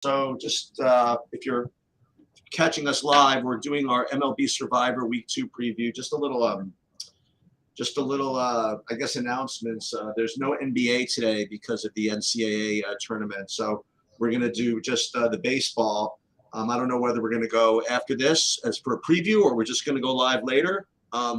So just if you're catching us live, we're doing our MLB Survivor Week 2 preview. Just a little, I guess, announcements. There's no NBA today because of the NCAA tournament. So we're going to do just the baseball. I don't know whether we're going to go after this as for a preview or we're just going to go live later. I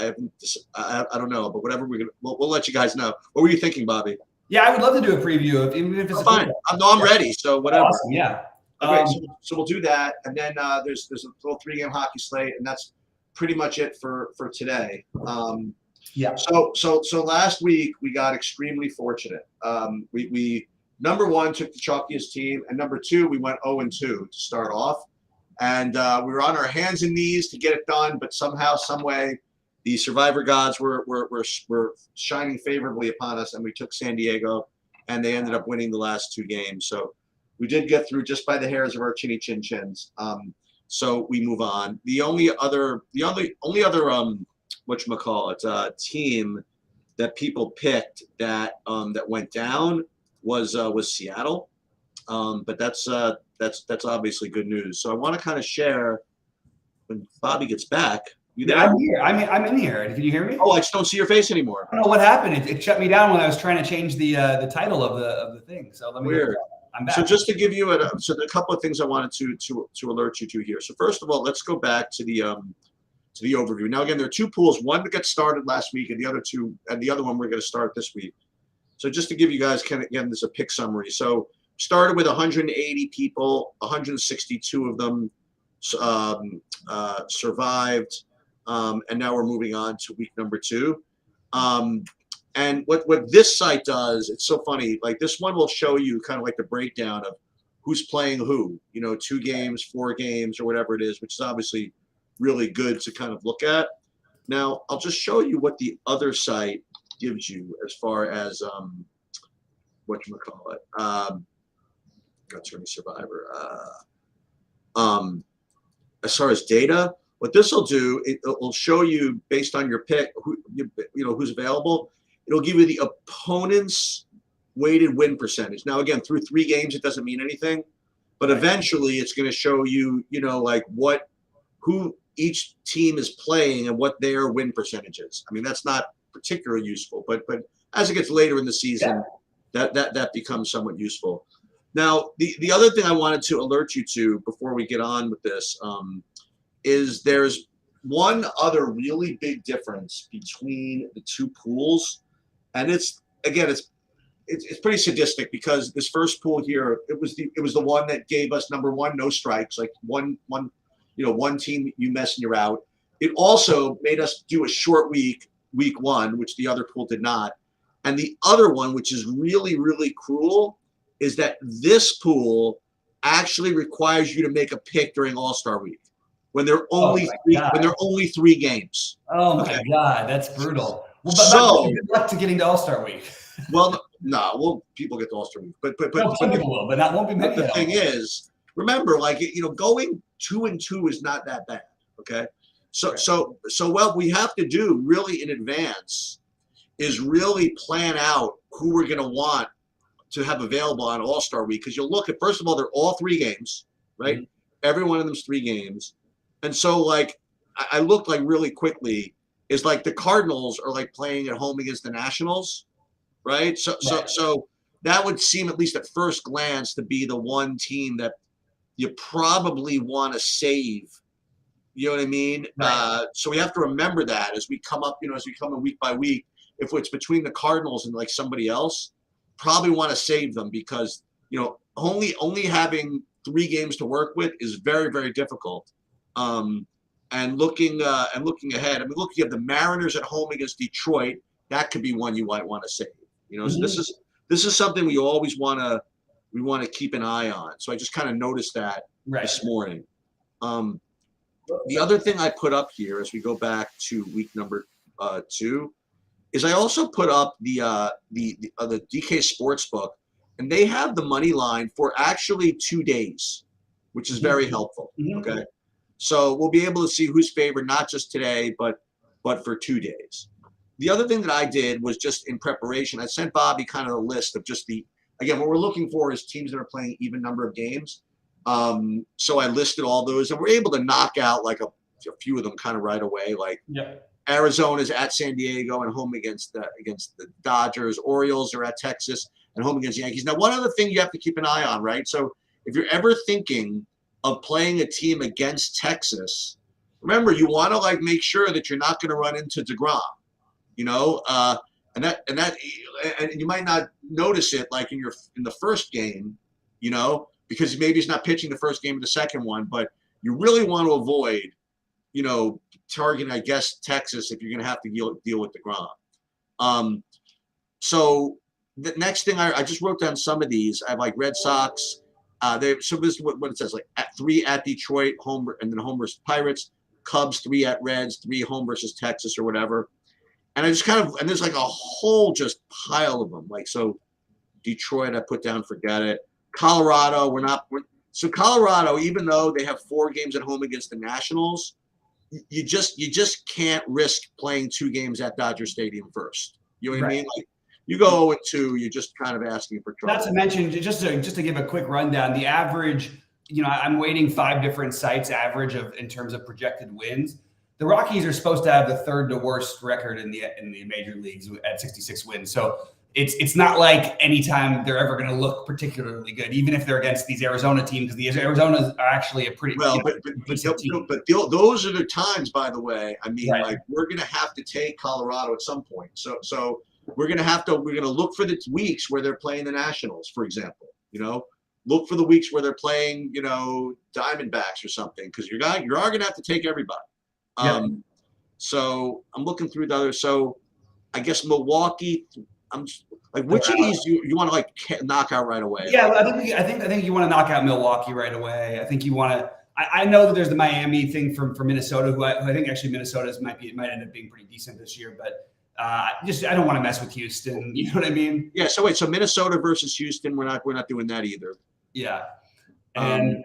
don't know, but whatever we'll let you guys know. What were you thinking, Bobby? Yeah, I would love to do a preview, even if it's fine. I'm ready, so whatever. Awesome, yeah. Okay, so we'll do that, and then there's a little 3-game hockey slate, and that's pretty much it for today. Yeah. So last week we got extremely fortunate. We number one took the chalkiest team, and number two we went 0-2 to start off, and we were on our hands and knees to get it done, but somehow, some way, the Survivor gods were shining favorably upon us, and we took San Diego, and they ended up winning the last 2 games. So we did get through just by the hairs of our chinny chin chins. So we move on. The only other whatchamacallit, team that people picked that went down was Seattle. But that's obviously good news. So I want to kind of share when Bobby gets back. You there? I'm here. I'm in here. Can you hear me? Oh, I just don't see your face anymore. I don't know what happened. It shut me down when I was trying to change the title of the thing. So let me. Weird. I'm back. So just to give you a couple of things I wanted to alert you to here. So first of all, let's go back to the overview. Now again, there are 2 pools. One that got started last week, and the other one we're going to start this week. So just to give you guys there's a pick summary. So started with 180 people, 162 of them survived. And now we're moving on to week number 2. And what this site does, it's so funny. Like this one will show you kind of like the breakdown of who's playing who, 2 games, 4 games, or whatever it is, which is obviously really good to kind of look at. Now, I'll just show you what the other site gives you as far as Attorney Survivor. As far as data, what this will do, it will show you based on your pick, who's available. It'll give you the opponent's weighted win percentage. Now, again, through 3 games, it doesn't mean anything, but eventually it's going to show you, like who each team is playing and what their win percentage is. I mean, that's not particularly useful, but as it gets later in the season, that becomes somewhat useful. Now, the other thing I wanted to alert you to before we get on with this is there's one other really big difference between the 2 pools, and it's pretty sadistic because this first pool here, it was the one that gave us number 1, no strikes, like one team you mess and you're out. It also made us do a short week 1, which the other pool did not. And the other one, which is really, really cruel, is that this pool actually requires you to make a pick during All-Star Week when there are only 3 games. Oh my God, that's brutal. Well, but good luck to getting to All-Star Week. Well, no, people get to All-Star Week, but some people will, but that won't be many. The thing is, remember, going 2-2 is not that bad. Okay, so what we have to do really in advance is really plan out who we're going to want to have available on All-Star Week, because you'll look at, first of all, they're all 3 games, right? Mm-hmm. Every one of them's 3 games. And so I looked really quickly is the Cardinals are playing at home against the Nationals, right? So that would seem, at least at first glance, to be the one team that you probably want to save. You know what I mean? Right. So we have to remember that as we come in week by week, if it's between the Cardinals and somebody else, probably want to save them because, only having 3 games to work with is very, very difficult. And looking ahead, looking at the Mariners at home against Detroit, that could be one you might want to save. So this is something we always want to keep an eye on. So I just kind of noticed that this morning. The other thing I put up here as we go back to week number 2 is I also put up the DK Sportsbook, and they have the money line for actually 2 days, which is very helpful. Okay. So we'll be able to see who's favored, not just today, but for 2 days. The other thing that I did was just in preparation, I sent Bobby kind of a list of just again, what we're looking for is teams that are playing even number of games. So I listed all those, and we're able to knock out like a few of them kind of right away. Like Arizona's at San Diego and home against the Dodgers. Orioles are at Texas and home against the Yankees. Now, one other thing you have to keep an eye on, right? So if you're ever thinking of playing a team against Texas, remember you want to like make sure that you're not going to run into DeGrom, you know, and you might not notice it like in the first game, you know, because maybe he's not pitching the first game of the second one, but you really want to avoid, you know, targeting, I guess, Texas if you're going to have to deal with DeGrom. So the next thing I just wrote down some of these. I have like Red Sox. So this is what it says, like 3 at Detroit, home, and then home versus Pirates. Cubs 3 at Reds, 3 home versus Texas or whatever. And I just and there's like a whole just pile of them. Like, so Detroit, I put down, forget it. Colorado, so Colorado, even though they have 4 games at home against the Nationals, you just can't risk playing 2 games at Dodger Stadium first. You know what I mean? Like, you go 0-2, you're just kind of asking for trouble. Not to mention, just to give a quick rundown, the average, you know, I'm weighting 5 different sites average in terms of projected wins. The Rockies are supposed to have the 3rd to worst record in the major leagues at 66 wins. So it's not like anytime they're ever going to look particularly good, even if they're against these Arizona teams, because the Arizonas are actually a pretty well. But those are the times, by the way. I mean, like we're going to have to take Colorado at some point. So we're going to look for the weeks where they're playing the Nationals, for example. You know, look for the weeks where they're playing, you know, Diamondbacks or something, because you are going to have to take everybody. So I'm looking through the others. So I guess Milwaukee. I'm like, which of these you want to like knock out right away? Yeah, I think you want to knock out Milwaukee right away. I think you want to. I know that there's the Miami thing from Minnesota, who I think actually Minnesota's might end up being pretty decent this year, but I don't want to mess with Houston. You know what I mean? Yeah. So so Minnesota versus Houston, we're not doing that either. Yeah, and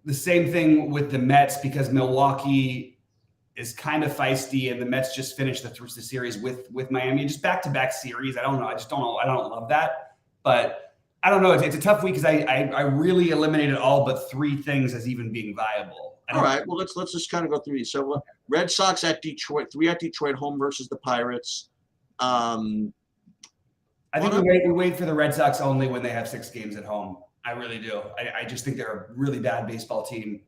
the same thing with the Mets, because Milwaukee is kind of feisty, and the Mets just finished the series with Miami, just back-to-back series. I don't know. I just don't know. I don't love that, but I don't know. It's a tough week because I really eliminated all but 3 things as even being viable. All right. Well, let's just kind of go through these. So Red Sox at Detroit, 3 at Detroit, home versus the Pirates. I think we wait for the Red Sox only when they have 6 games at home. I really do. I just think they're a really bad baseball team.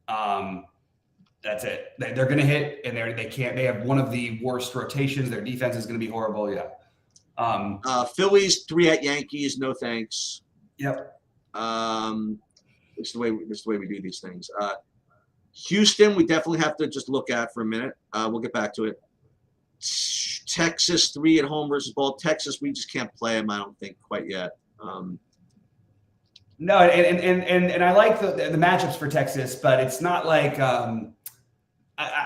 That's it. They're going to hit, and they have one of the worst rotations. Their defense is going to be horrible. Yeah. Phillies 3 at Yankees. No thanks. Yep. This is the way we do these things. Houston, we definitely have to just look at for a minute. We'll get back to it. Texas 3 at home versus Ball. Texas, we just can't play them, I don't think, quite yet. No, and I like the matchups for Texas, but it's not like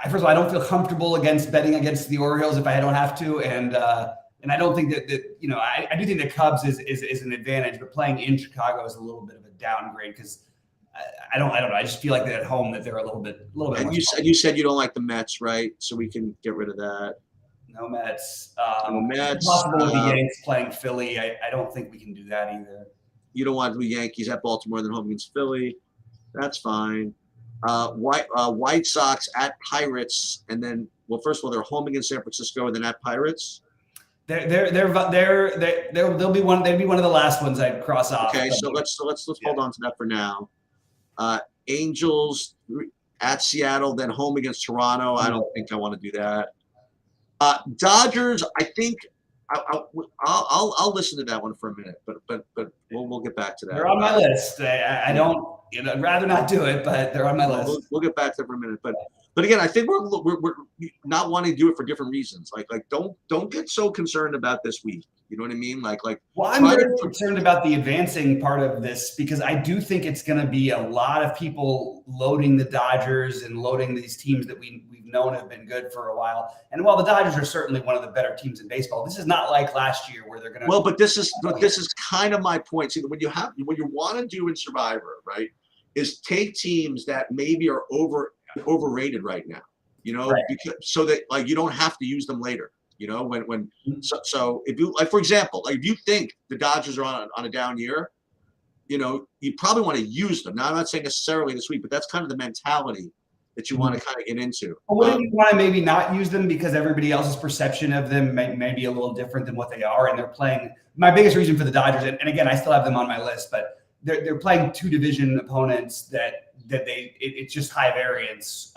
first of all, I don't feel comfortable betting against the Orioles if I don't have to, and I don't think that you know, I do think the Cubs is an advantage, but playing in Chicago is a little bit of a downgrade because I don't know. I just feel like that at home that they're a little bit. And you said you don't like the Mets, right? So we can get rid of that. No Mets. No Mets. Possible with the Yankees playing Philly. I don't think we can do that either. You don't want the Yankees at Baltimore than home against Philly. That's fine. White Sox at Pirates, and then first of all, they're home against San Francisco, and then at Pirates. They'll be one. They'd be one of the last ones I'd cross off. Okay, so let's hold on to that for now. Angels at Seattle, then home against Toronto. I don't think I want to do that. Dodgers, I think I'll listen to that one for a minute, but we'll get back to that. They're on my list. I don't. I'd rather not do it, but they're on my list. We'll get back to that for a minute, but again, I think we're not wanting to do it for different reasons. Like don't get so concerned about this week. You know what I mean? Well, I'm very concerned about the advancing part of this because I do think it's going to be a lot of people loading the Dodgers and loading these teams that we've known have been good for a while. And while the Dodgers are certainly one of the better teams in baseball, this is not like last year where they're going to. Well, but this is kind of my point. See, what you want to do in Survivor, right, is take teams that maybe are overrated right now. You know, because so that you don't have to use them later. You know, so if you like, for example, like if you think the Dodgers are on a down year, you know, you probably want to use them. Now, I'm not saying necessarily this week, but that's kind of the mentality that you want to kind of get into. Well, wouldn't you want to maybe not use them because everybody else's perception of them may be a little different than what they are, and they're playing. My biggest reason for the Dodgers, and again, I still have them on my list, but they're playing 2 division opponents that it's just high variance,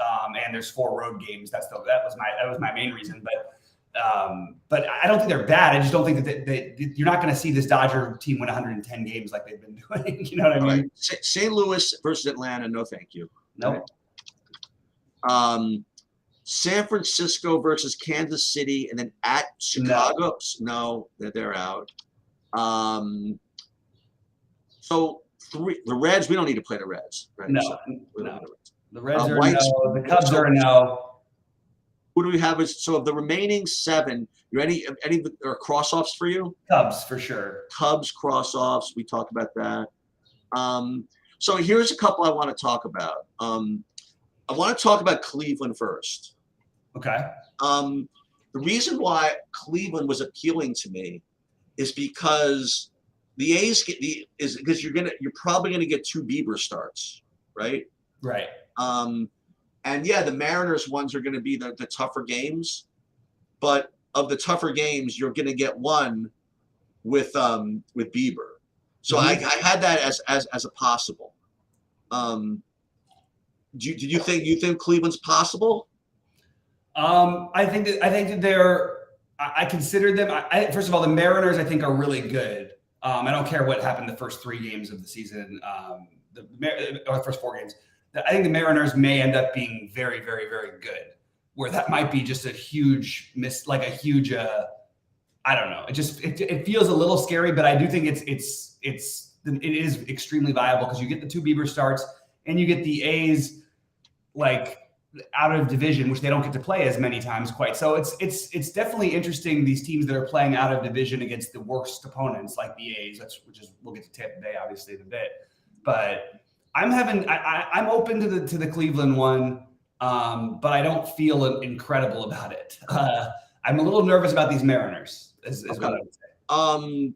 and there's 4 road games. That was my main reason, but I don't think they're bad. I just don't think that you're not going to see this Dodger team win 110 games like they've been doing. You know what I mean? Right. St. Louis versus Atlanta, no thank you. Nope. San Francisco versus Kansas City, and then at Chicago. No, they're out. So the Reds, we don't need to play the Reds. Right? No, so no. The Reds are no. The Cubs are no. Who do we have? So of the remaining 7, any are cross-offs for you? Cubs for sure. Cubs cross-offs. We talked about that. So here's a couple I want to talk about. I want to talk about Cleveland first. Okay. The reason why Cleveland was appealing to me is because the A's because you're probably gonna get 2 Bieber starts, right? Right. And yeah, the Mariners ones are going to be the tougher games, but of the tougher games, you're going to get one with Bieber. So I had that as a possible. Do you think Cleveland's possible? I think that they're. I consider them. First of all, the Mariners I think are really good. I don't care what happened the first 3 games of the season, or the first 4 games. I think the Mariners may end up being very, very, very good. Where that might be just a huge miss, like a huge. I don't know. It feels a little scary, but I do think it is extremely viable because you get the 2 Bieber starts and you get the A's like out of division, which they don't get to play as many times quite. So it's definitely interesting, these teams that are playing out of division against the worst opponents like the A's, we'll get to Tampa Bay obviously in a bit. But I'm open to the Cleveland one, but I don't feel incredible about it. I'm a little nervous about these Mariners is what I would say.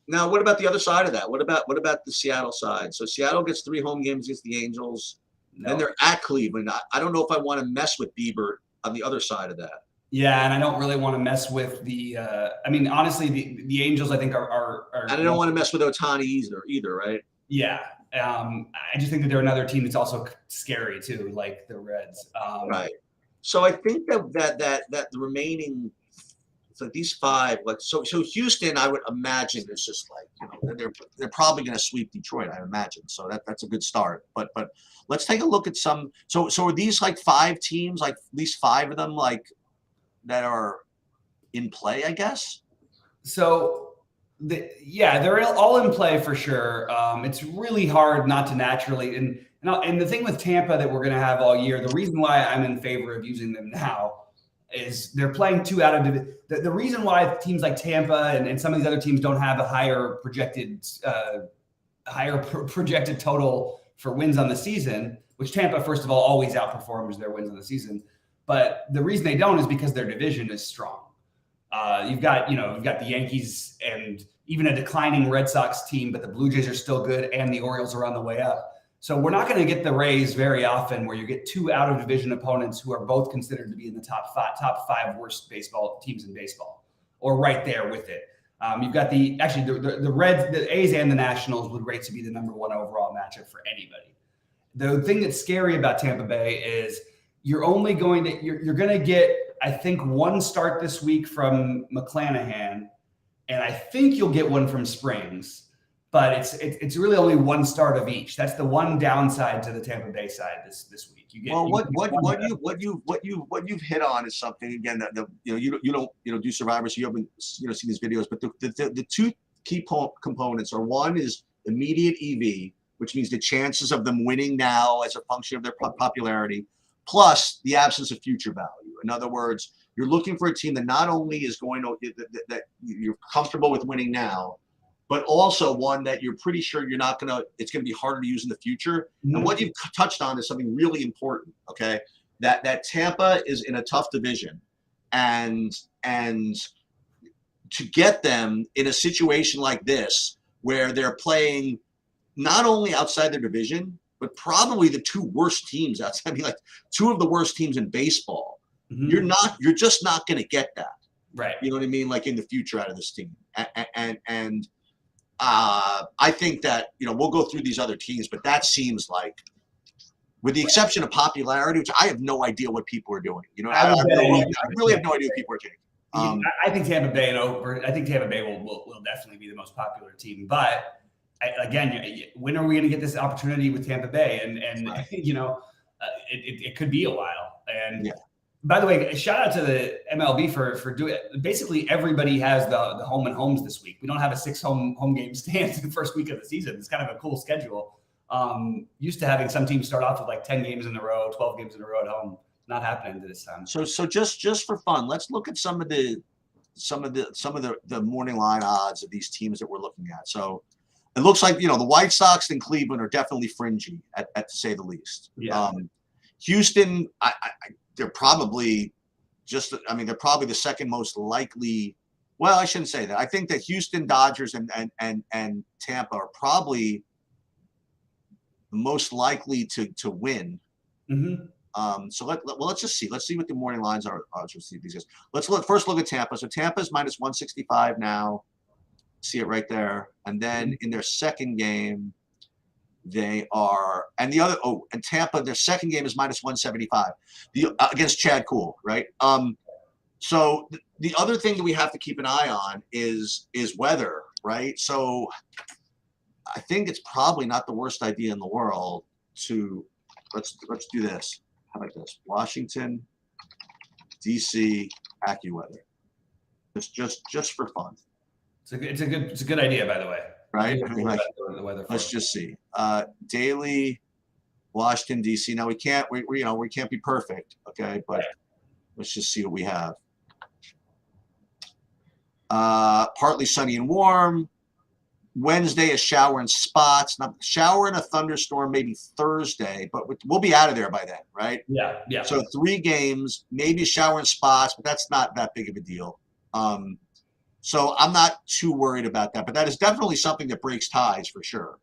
Now what about the other side of that? What about the Seattle side? So Seattle gets 3 home games against the Angels. No. Then they're at Cleveland. I don't know if I want to mess with Bieber on the other side of that. Yeah, and I don't really want to mess with the. I mean, honestly, the Angels I think are. And I don't want to mess with Ohtani either, right? Yeah, I just think that they're another team that's also scary too, like the Reds. Right. So I think that the remaining. So these 5, so Houston, I would imagine is just like they're probably going to sweep Detroit, I imagine. So that's a good start. But let's take a look at some. So are these like 5 teams, like at least 5 of them, like that are in play, I guess? So they're all in play for sure. It's really hard not to naturally and the thing with Tampa that we're going to have all year. The reason why I'm in favor of using them now is they're playing 2 out of division. The reason why teams like Tampa and some of these other teams don't have a higher projected total for wins on the season, which Tampa, first of all, always outperforms their wins on the season. But the reason they don't is because their division is strong. You've got the Yankees and even a declining Red Sox team, but the Blue Jays are still good and the Orioles are on the way up. So we're not going to get the Rays very often where you get 2 out of division opponents who are both considered to be in the top 5 worst baseball teams in baseball, or right there with it. You've got the Reds, the A's and the Nationals would rate to be the number 1 overall matchup for anybody. The thing that's scary about Tampa Bay is you're going to get, I think, 1 start this week from McClanahan, and I think you'll get 1 from Springs. But it's really only 1 start of each. That's the one downside to the Tampa Bay side this week. What you've hit on is something again that you don't do Survivor, so you haven't seen these videos. But the 2 key components are, one is immediate EV, which means the chances of them winning now as a function of their popularity, plus the absence of future value. In other words, you're looking for a team that not only is going to that you're comfortable with winning now, but also one that you're pretty sure it's going to be harder to use in the future. Mm-hmm. And what you've touched on is something really important, okay? That Tampa is in a tough division, and and to get them in a situation like this where they're playing not only outside their division, but probably the two worst teams outside. I mean, like two of the worst teams in baseball. Mm-hmm. You're just not going to get that. Right. You know what I mean? Like in the future out of this team. And I think that, we'll go through these other teams, but that seems like, with the exception of popularity, which I have no idea what people are doing. I really have no idea what people are taking. I think Tampa Bay will definitely be the most popular team. But again, when are we going to get this opportunity with Tampa Bay? And right. It could be a while. And by the way, shout out to the MLB for doing it. Basically, everybody has the home and homes this week. We don't have a 6 home game stand in the first week of the season. It's kind of a cool schedule. Used to having some teams start off with like 10 games in a row, 12 games in a row at home. Not happening this time. So just for fun, let's look at some of the morning line odds of these teams that we're looking at. So it looks like the White Sox and Cleveland are definitely fringy at to say the least. Yeah. Houston, they're probably they're probably the second most likely. Well, I shouldn't say that. I think that Houston, Dodgers, and Tampa are probably the most likely to win. Mm-hmm. So let's just see. Let's see what the morning lines are. Let's see these guys. Let's first look at Tampa. So Tampa's minus 165 now. See it right there. And then in their second game, they are, and Tampa, their second game is minus 175 against Chad Kuhl, right? So the other thing that we have to keep an eye on is weather, right? So I think it's probably not the worst idea in the world to let's do this. How about this? Washington, DC, AccuWeather. Just for fun. It's a good idea, by the way. Right? The weather. Let's just see. Daily, Washington, DC. Now we can't be perfect, okay? But let's just see what we have. Partly sunny and warm. Wednesday, a shower and spots. Now, shower and a thunderstorm maybe Thursday, but we'll be out of there by then, right? Yeah. So 3 games, maybe a shower and spots, but that's not that big of a deal. So I'm not too worried about that, but that is definitely something that breaks ties for sure.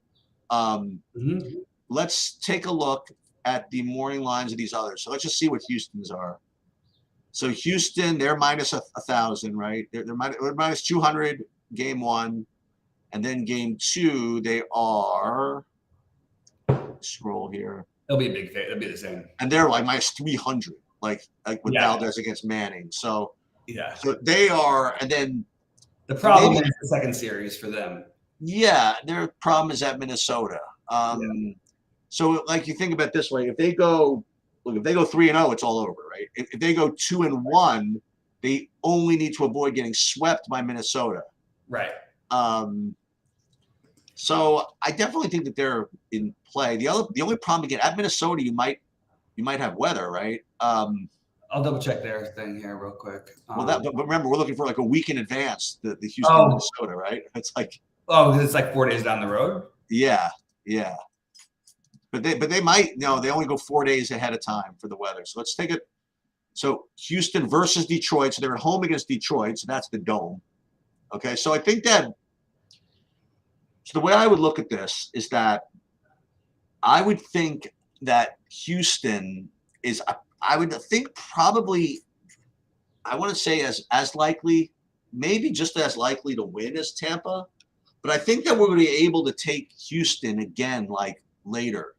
Let's take a look at the morning lines of these others. So let's just see what Houston's are. So Houston, they're minus 1,000, right? They're minus 200 game 1. And then game 2, they are, scroll here. They'll be a big thing. They'll be the same. And they're like minus 300, like with Valdez against Manning. So they are, and then the problem is the second series for them. Yeah, their problem is at Minnesota. So like you think about it this way, if they go 3-0, it's all over, right? If they go 2-1, they only need to avoid getting swept by Minnesota. Right. So I definitely think that they're in play. The only problem again at Minnesota, you might have weather, right? I'll double check their thing here real quick. But remember, we're looking for like a week in advance. The Houston, Minnesota, right? It's like it's like 4 days down the road. Yeah. But they might they only go 4 days ahead of time for the weather. So let's take it. So Houston versus Detroit. So they're at home against Detroit. So that's the dome. Okay, so I think that. So the way I would look at this is that I would think that Houston is, I would think probably, I want to say as likely, maybe just as likely to win as Tampa, but I think that we're going to be able to take Houston again, like later,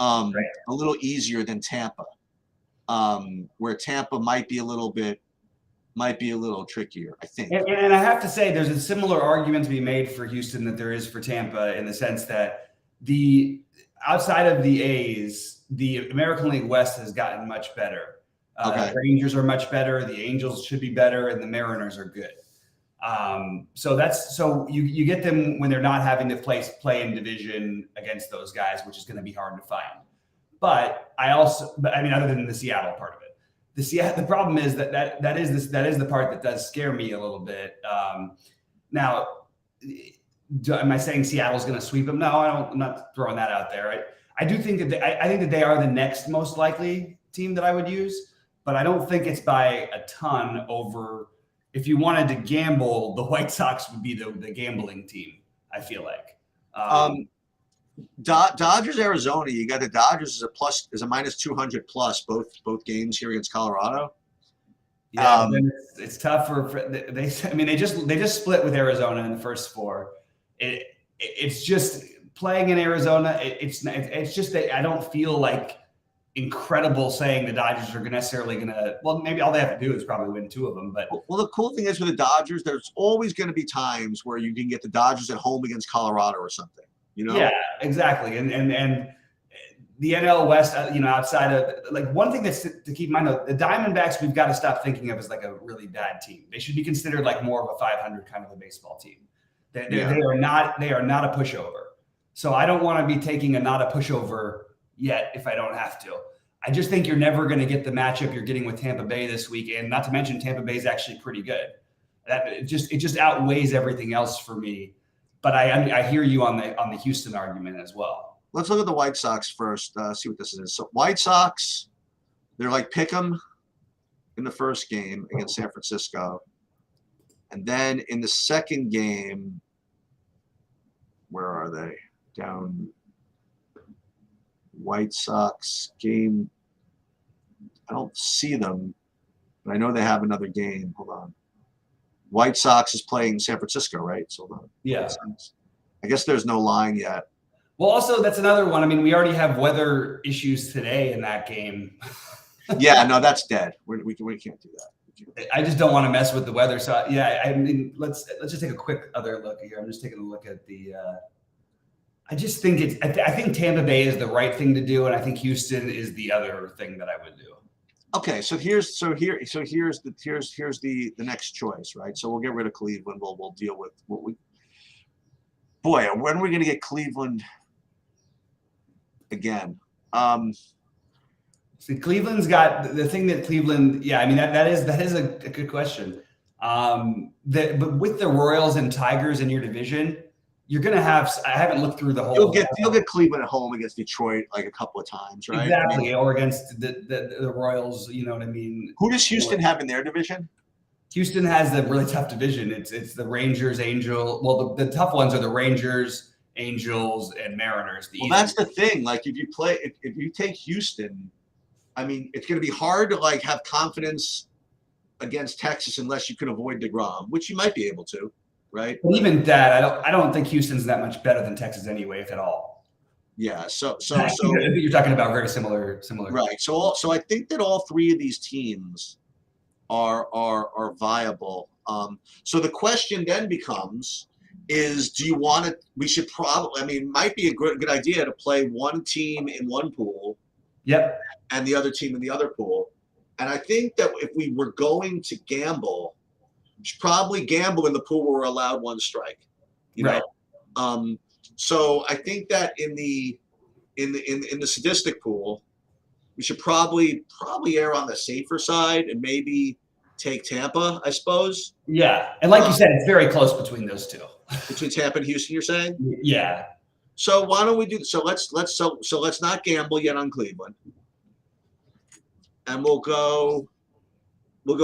a little easier than Tampa, where Tampa might be a little trickier, I think. And I have to say, there's a similar argument to be made for Houston that there is for Tampa, in the sense that outside of the A's, the American League West has gotten much better. The Rangers are much better. The Angels should be better, and the Mariners are good. So you get them when they're not having to play in division against those guys, which is going to be hard to find. But other than the Seattle part of it. The problem is that is the part that does scare me a little bit. Now, am I saying Seattle's going to sweep them? No, I'm not throwing that out there. I do think that I think that they are the next most likely team that I would use. but I don't think it's by a ton over. If you wanted to gamble, the White Sox would be the gambling team, I feel like. Dodgers, Arizona. You got the Dodgers as a minus 200 plus both games here against Colorado. Yeah, it's tough they just split with Arizona in the first 4. It's just playing in Arizona. It's just that I don't feel like incredible saying the Dodgers are necessarily going to. Well, maybe all they have to do is probably win 2 of them. But well, the cool thing is with the Dodgers, there's always going to be times where you can get the Dodgers at home against Colorado or something. Yeah, exactly. And the NL West, outside of like one thing that's to keep in mind, though, the Diamondbacks, we've got to stop thinking of as like a really bad team. They should be considered like more of a 500 kind of a baseball team. They are not a pushover. So I don't want to be taking a not a pushover yet if I don't have to. I just think you're never going to get the matchup you're getting with Tampa Bay this week, and not to mention Tampa Bay is actually pretty good. It just outweighs everything else for me. But I hear you on the Houston argument as well. Let's look at the White Sox first. See what this is. So White Sox, they're like pick 'em in the first game against San Francisco, and then in the second game, where are they? Down. White Sox game. I don't see them, but I know they have another game. Hold on. White Sox is playing San Francisco, right? So yeah, I guess there's no line yet. Well, also that's another one. I mean, we already have weather issues today in that game. Yeah, no, that's dead. We can't do that. I just don't want to mess with the weather. So yeah, I mean, let's just take a quick other look here. I'm just taking a look at the. I just think I think Tampa Bay is the right thing to do, and I think Houston is the other thing that I would do. Okay, so here's the next choice, right? So we'll get rid of Cleveland. We'll deal with what we. Boy, when are we going to get Cleveland again? See, Cleveland's got the thing that Cleveland. Yeah, I mean that is a good question. But with the Royals and Tigers in your division, you're going to have. I haven't looked through the whole. You'll get Cleveland at home against Detroit like a couple of times, right? Exactly, I mean, or against the Royals. You know what I mean? Who does Houston have in their division? Houston has a really tough division. It's the Rangers, Angels. Well, the tough ones are the Rangers, Angels, and Mariners. Well, that's the thing. Like if you take Houston, I mean, it's going to be hard to like have confidence against Texas unless you can avoid DeGrom, which you might be able to. Right. But even that, I don't think Houston's that much better than Texas anyway, if at all. Yeah. So I think you're talking about very similar. Right. So I think that all 3 of these teams are viable. So the question then becomes is, do you want to? We should probably. I mean, it might be a good idea to play one team in one pool. Yep. And the other team in the other pool. And I think that if we were going to gamble. You should probably gamble in the pool where we're allowed 1 strike. You know? Right. So I think that in the sadistic pool, we should probably err on the safer side and maybe take Tampa, I suppose. Yeah, and like you said, it's very close between those 2. Between Tampa and Houston, you're saying? Yeah. So why don't we do so? Let's not gamble yet on Cleveland, and we'll go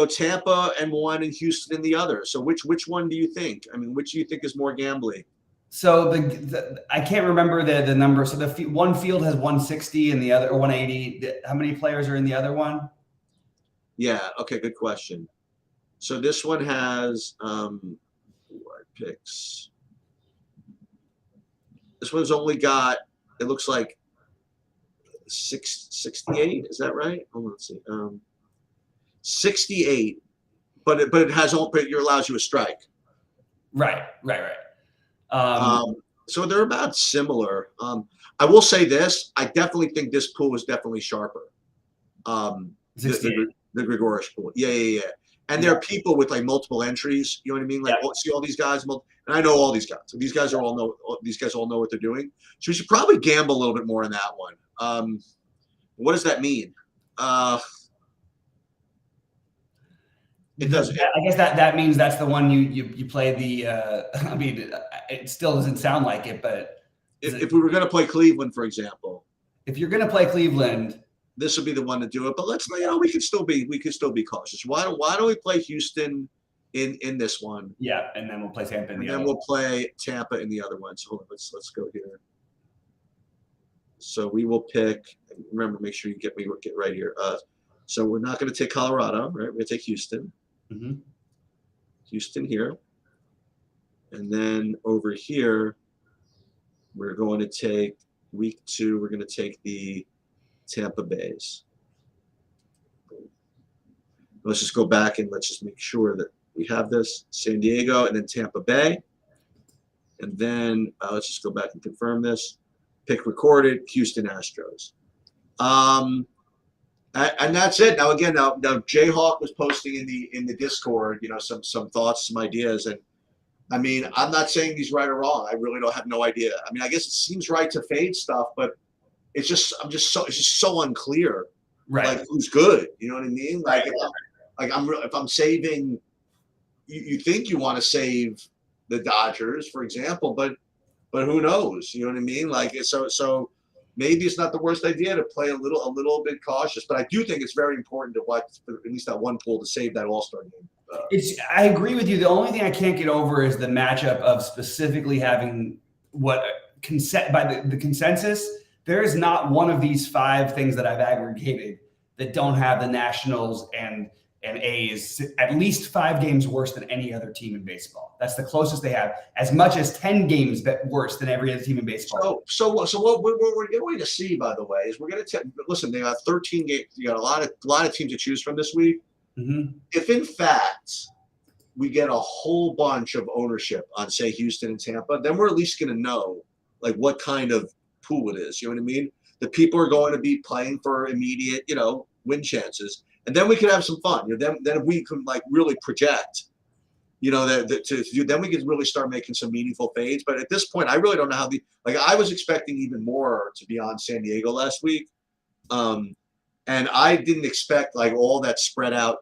Tampa and 1 and Houston in the other. So which one do you think? I mean, which do you think is more gambling? So I can't remember the number. So one field has 160 and the other, or 180. How many players are in the other one? Yeah. Okay. Good question. So this one has picks. This one's only got. It looks like 68. Is that right? Oh, let's see. 68, but it allows you a strike. Right. So they're about similar. I will say this: I definitely think this pool is definitely sharper. The Gregorius pool, yeah. And there are people with like multiple entries. You know what I mean? Like, see all these guys, and I know all these guys. So these guys all know what they're doing. So we should probably gamble a little bit more in that one. What does that mean? It doesn't. I guess that means that's the one you play the. I mean, it still doesn't sound like it, but if we were going to play Cleveland, for example, if you're going to play Cleveland, this would be the one to do it. But let's, we could still be cautious. Why don't we play Houston in this one? Yeah, and then we'll play Tampa in the other. And then we'll play Tampa in the other one. So hold on, let's go here. So we will pick. Remember, make sure you get right here. So we're not going to take Colorado, right? We're going to take Houston. Mm-hmm. Houston here, and then over here, we're going to take week 2. We're going to take the Tampa Bays. Let's just go back and let's just make sure that we have this San Diego and then Tampa Bay, and then let's just go back and confirm this. Pick recorded Houston Astros. And that's it. Now again, now Jayhawk was posting in the Discord, some thoughts, some ideas, and I mean, I'm not saying he's right or wrong. I really don't have no idea. I mean, I guess it seems right to fade stuff, but it's just so unclear. Right. Like who's good? You know what I mean? Like if I'm saving, you think you want to save the Dodgers, for example, but who knows? You know what I mean? Like so. Maybe it's not the worst idea to play a little bit cautious, but I do think it's very important to watch at least that one pool to save that All-Star game. I agree with you. The only thing I can't get over is the matchup of specifically having by the consensus. There is not one of these 5 things that I've aggregated that don't have the Nationals and A's at least 5 games worse than any other team in baseball. That's the closest they have, as much as 10 games worse than every other team in baseball. So what we're going to see, by the way, is we're going to listen. They got 13 games. You got a lot of teams to choose from this week. Mm-hmm. If in fact we get a whole bunch of ownership on, say, Houston and Tampa, then we're at least going to know like what kind of pool it is. You know what I mean? The people are going to be playing for immediate, win chances. And then we can have some fun. Then if we can like really project, then we can really start making some meaningful fades. But at this point, I really don't know how I was expecting even more to be on San Diego last week, and I didn't expect like all that spread out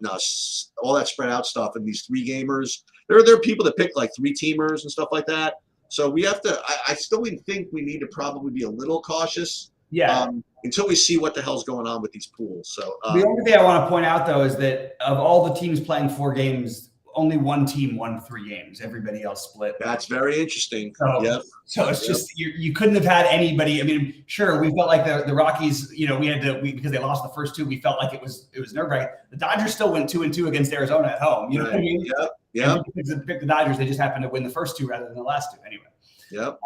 stuff in these 3 gamers. There are people that pick like 3 teamers and stuff like that. So we have to. I still think we need to probably be a little cautious. Yeah. Until we see what the hell's going on with these pools. So the only thing I want to point out, though, is that of all the teams playing 4 games, only one team won 3 games. Everybody else split. That's very interesting. So it's just you couldn't have had anybody. I mean, sure, we felt like the Rockies. We had to because they lost the first 2. We felt like it was nerve-wracking. The Dodgers still went 2-2 against Arizona at home. You know what I mean? Yeah. Because they picked the Dodgers, they just happened to win the first 2 rather than the last 2. Anyway. Yep.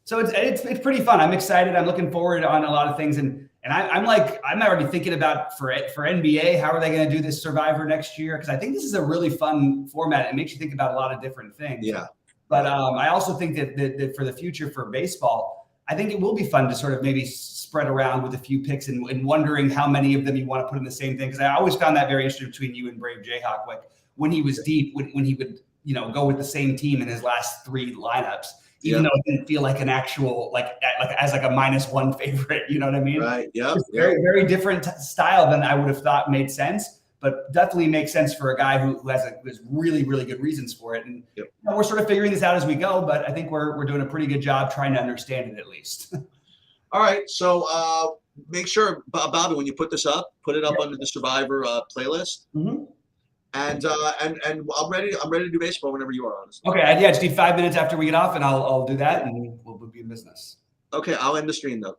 So it's pretty fun. I'm excited. I'm looking forward on a lot of things, and I'm already thinking about for NBA, how are they going to do this Survivor next year? Because I think this is a really fun format. It makes you think about a lot of different things. Yeah. But I also think that for the future for baseball, I think it will be fun to sort of maybe spread around with a few picks and wondering how many of them you want to put in the same thing. Because I always found that very interesting between you and Brave Jayhawk. Like when he was deep, when he would go with the same team in his last 3 lineups. Even though it didn't feel like an actual as a -1 favorite, you know what I mean? Right. Yeah. Very, very different style than I would have thought made sense, but definitely makes sense for a guy who has really, really good reasons for it. And we're sort of figuring this out as we go, but I think we're doing a pretty good job trying to understand it at least. All right. So make sure, Bobby, when you put this up, put it up under the Survivor playlist. Mm-hmm. And I'm ready to do baseball whenever you are, honestly. Okay, just need 5 minutes after we get off, and I'll do that, and we'll be in business. Okay, I'll end the stream though.